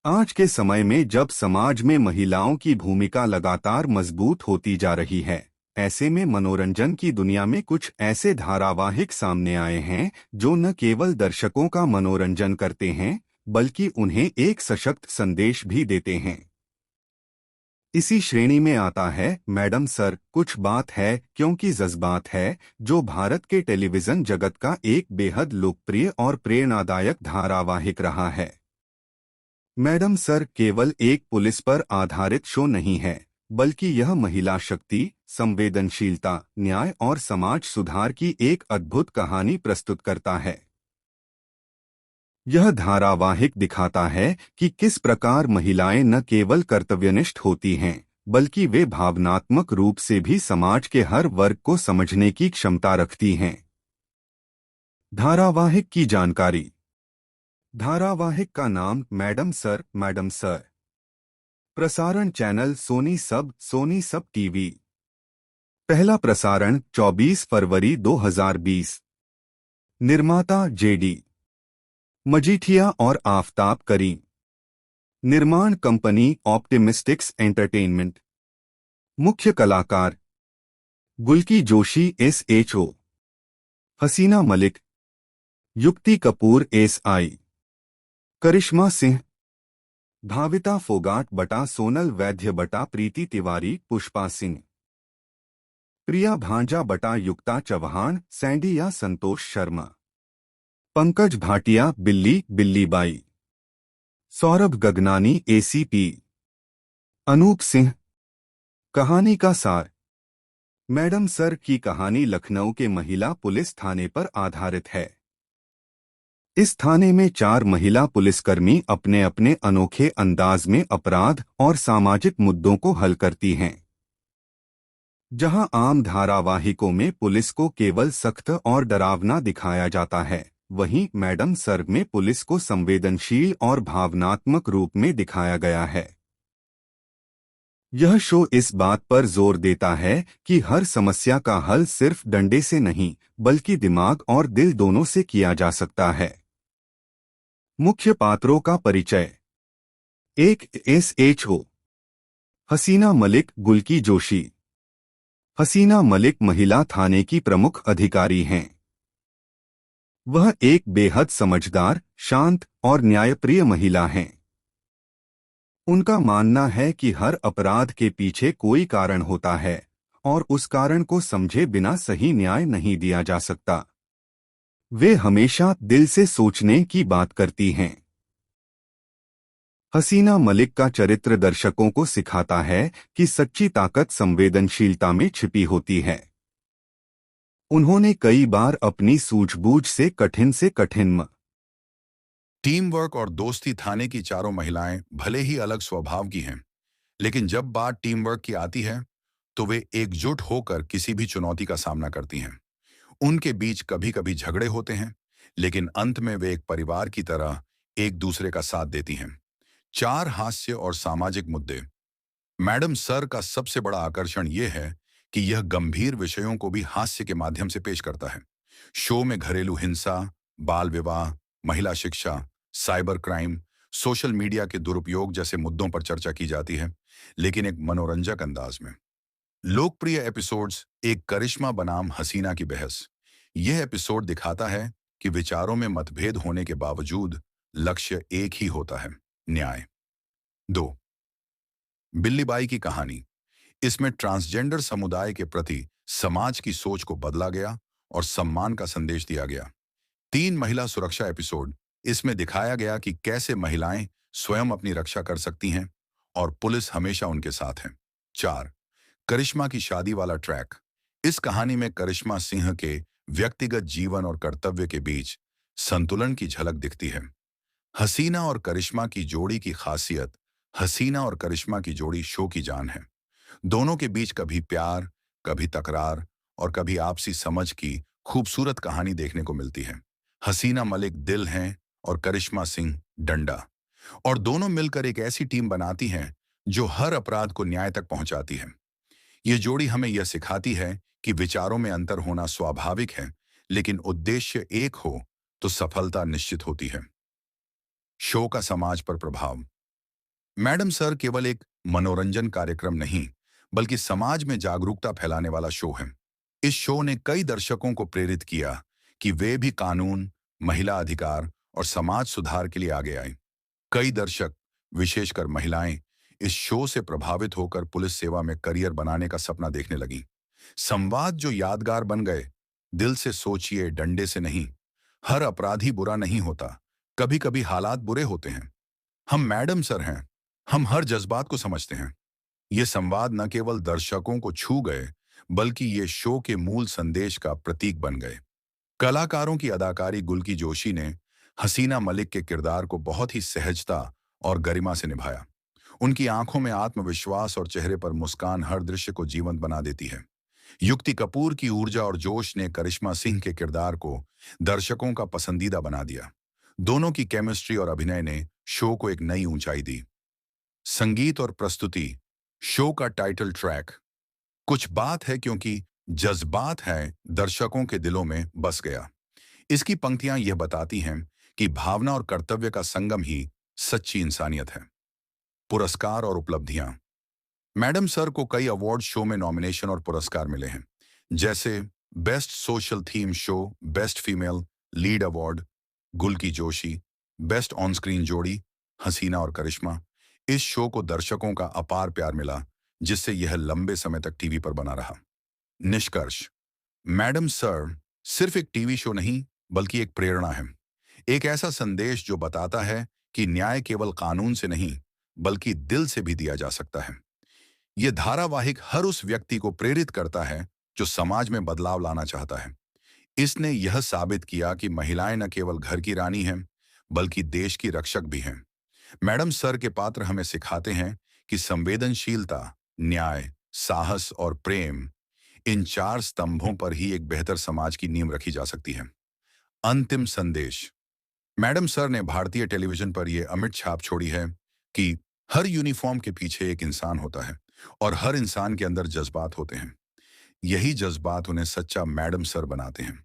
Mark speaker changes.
Speaker 1: आज के समय में जब समाज में महिलाओं की भूमिका लगातार मजबूत होती जा रही है, ऐसे में मनोरंजन की दुनिया में कुछ ऐसे धारावाहिक सामने आए हैं जो न केवल दर्शकों का मनोरंजन करते हैं, बल्कि उन्हें एक सशक्त संदेश भी देते हैं। इसी श्रेणी में आता है मैडम सर कुछ बात है क्योंकि जज्बात है, जो भारत के टेलीविजन जगत का एक बेहद लोकप्रिय और प्रेरणादायक धारावाहिक रहा है। मैडम सर केवल एक पुलिस पर आधारित शो नहीं है, बल्कि यह महिला शक्ति, संवेदनशीलता, न्याय और समाज सुधार की एक अद्भुत कहानी प्रस्तुत करता है। यह धारावाहिक दिखाता है कि किस प्रकार महिलाएं न केवल कर्तव्यनिष्ठ होती हैं, बल्कि वे भावनात्मक रूप से भी समाज के हर वर्ग को समझने की क्षमता रखती हैं। धारावाहिक की जानकारी। धारावाहिक का नाम मैडम सर। प्रसारण चैनल सोनी सब टीवी। पहला प्रसारण 24 फरवरी 2020। निर्माता जेडी मजीठिया और आफताब करीम। निर्माण कंपनी ऑप्टिमिस्टिक्स एंटरटेनमेंट। मुख्य कलाकार गुल्की जोशी SHO, हसीना मलिक, युक्ति कपूर SI, करिश्मा सिंह, भाविता फोगाट बटा सोनल वैद्य बटा प्रीति तिवारी पुष्पा सिंह, प्रिया भांजा बटा युक्ता चौहान सैंडी या संतोष शर्मा, पंकज भाटिया बिल्ली बाई, सौरभ गगनानी ACP, अनूप सिंह। कहानी का सार। मैडम सर की कहानी लखनऊ के महिला पुलिस थाने पर आधारित है। इस थाने में 4 महिला पुलिसकर्मी अपने अपने अनोखे अंदाज में अपराध और सामाजिक मुद्दों को हल करती हैं। जहां आम धारावाहिकों में पुलिस को केवल सख्त और डरावना दिखाया जाता है, वहीं मैडम सर में पुलिस को संवेदनशील और भावनात्मक रूप में दिखाया गया है। यह शो इस बात पर जोर देता है कि हर समस्या का हल सिर्फ डंडे से नहीं, बल्कि दिमाग और दिल दोनों से किया जा सकता है। मुख्य पात्रों का परिचय। 1 SHO हसीना मलिक गुल्की जोशी। हसीना मलिक महिला थाने की प्रमुख अधिकारी हैं। वह एक बेहद समझदार, शांत और न्यायप्रिय महिला हैं। उनका मानना है कि हर अपराध के पीछे कोई कारण होता है और उस कारण को समझे बिना सही न्याय नहीं दिया जा सकता। वे हमेशा दिल से सोचने की बात करती हैं। हसीना मलिक का चरित्र दर्शकों को सिखाता है कि सच्ची ताकत संवेदनशीलता में छिपी होती है। उन्होंने कई बार अपनी सूझबूझ से कठिन
Speaker 2: टीम वर्क और दोस्ती। थाने की चारों महिलाएं भले ही अलग स्वभाव की हैं, लेकिन जब बात टीम वर्क की आती है तो वे एकजुट होकर किसी भी चुनौती का सामना करती हैं। उनके बीच कभी कभी झगड़े होते हैं, लेकिन अंत में वे एक परिवार की तरह एक दूसरे का साथ देती हैं। 4 हास्य और सामाजिक मुद्दे। मैडम सर का सबसे बड़ा आकर्षण यह है कि यह गंभीर विषयों को भी हास्य के माध्यम से पेश करता है। शो में घरेलू हिंसा, बाल विवाह, महिला शिक्षा, साइबर क्राइम, सोशल मीडिया के दुरुपयोग जैसे मुद्दों पर चर्चा की जाती है, लेकिन एक मनोरंजक अंदाज में। लोकप्रिय एपिसोड्स। एक करिश्मा बनाम हसीना की बहस। यह एपिसोड दिखाता है कि विचारों में मतभेद होने के बावजूद लक्ष्य एक ही होता है, न्याय। 2 बिल्ली बाई की कहानी। इसमें ट्रांसजेंडर समुदाय के प्रति समाज की सोच को बदला गया और सम्मान का संदेश दिया गया। 3 महिला सुरक्षा एपिसोड। इसमें दिखाया गया कि कैसे महिलाएं स्वयं अपनी रक्षा कर सकती हैं और पुलिस हमेशा उनके साथ है। 4 करिश्मा की शादी वाला ट्रैक। इस कहानी में करिश्मा सिंह के व्यक्तिगत जीवन और कर्तव्य के बीच संतुलन की झलक दिखती है। हसीना और करिश्मा की जोड़ी की खासियत। हसीना और करिश्मा की जोड़ी शो की जान है। दोनों के बीच कभी प्यार, कभी तकरार और कभी आपसी समझ की खूबसूरत कहानी देखने को मिलती है। हसीना मलिक दिल हैं और करिश्मा सिंह डंडा, और दोनों मिलकर एक ऐसी टीम बनाती हैं जो हर अपराध को न्याय तक पहुंचाती है। ये जोड़ी हमें यह सिखाती है कि विचारों में अंतर होना स्वाभाविक है, लेकिन उद्देश्य एक हो तो सफलता निश्चित होती है। शो का समाज पर प्रभाव। मैडम सर केवल एक मनोरंजन कार्यक्रम नहीं, बल्कि समाज में जागरूकता फैलाने वाला शो है। इस शो ने कई दर्शकों को प्रेरित किया कि वे भी कानून, महिला अधिकार और समाज सुधार के लिए आगे आए। कई दर्शक, विशेषकर महिलाएं, इस शो से प्रभावित होकर पुलिस सेवा में करियर बनाने का सपना देखने लगी। संवाद जो यादगार बन गए, दिल से सोचिए, डंडे से नहीं। हर अपराधी बुरा नहीं होता, कभी कभी हालात बुरे होते हैं। हम मैडम सर हैं, हम हर जज्बात को समझते हैं। ये संवाद न केवल दर्शकों को छू गए, बल्कि ये शो के मूल संदेश का प्रतीक बन गए। कलाकारों की अदाकारी गुल्की जोशी ने हसीना मलिक के किरदार को बहुत ही सहजता और गरिमा से निभाया। उनकी आंखों में आत्मविश्वास और चेहरे पर मुस्कान हर दृश्य को जीवंत बना देती है। युक्ति कपूर की ऊर्जा और जोश ने करिश्मा सिंह के किरदार को दर्शकों का पसंदीदा बना दिया। दोनों की केमिस्ट्री और अभिनय ने शो को एक नई ऊंचाई दी। संगीत और प्रस्तुति। शो का टाइटल ट्रैक कुछ बात है क्योंकि जज्बात है दर्शकों के दिलों में बस गया। इसकी पंक्तियां यह बताती हैं कि भावना और कर्तव्य का संगम ही सच्ची इंसानियत है। पुरस्कार और उपलब्धियां। मैडम सर को कई अवार्ड शो में नॉमिनेशन और पुरस्कार मिले हैं, जैसे best social theme show, best female lead award, Gulki Joshi, best on screen जोड़ी, हसीना और करिश्मा। इस शो को दर्शकों का अपार प्यार मिला, जिससे यह लंबे समय तक टीवी पर बना रहा। निष्कर्ष। मैडम सर सिर्फ एक टीवी शो नहीं, बल्कि एक प्रेरणा है। एक ऐसा संदेश जो बताता है कि न्याय केवल कानून से नहीं, बल्कि दिल से भी दिया जा सकता है। यह धारावाहिक हर उस व्यक्ति को प्रेरित करता है जो समाज में बदलाव लाना चाहता है। इसने यह साबित किया कि महिलाएं न केवल घर की रानी हैं, बल्कि देश की रक्षक भी हैं। मैडम सर के पात्र हमें सिखाते हैं कि संवेदनशीलता, न्याय, साहस और प्रेम, इन चार स्तंभों पर ही एक बेहतर समाज की नींव रखी जा सकती है। अंतिम संदेश। मैडम सर ने भारतीय टेलीविजन पर यह अमिट छाप छोड़ी है कि हर यूनिफॉर्म के पीछे एक इंसान होता है और हर इंसान के अंदर जज्बात होते हैं। यही जज्बात उन्हें सच्चा मैडम सर बनाते हैं।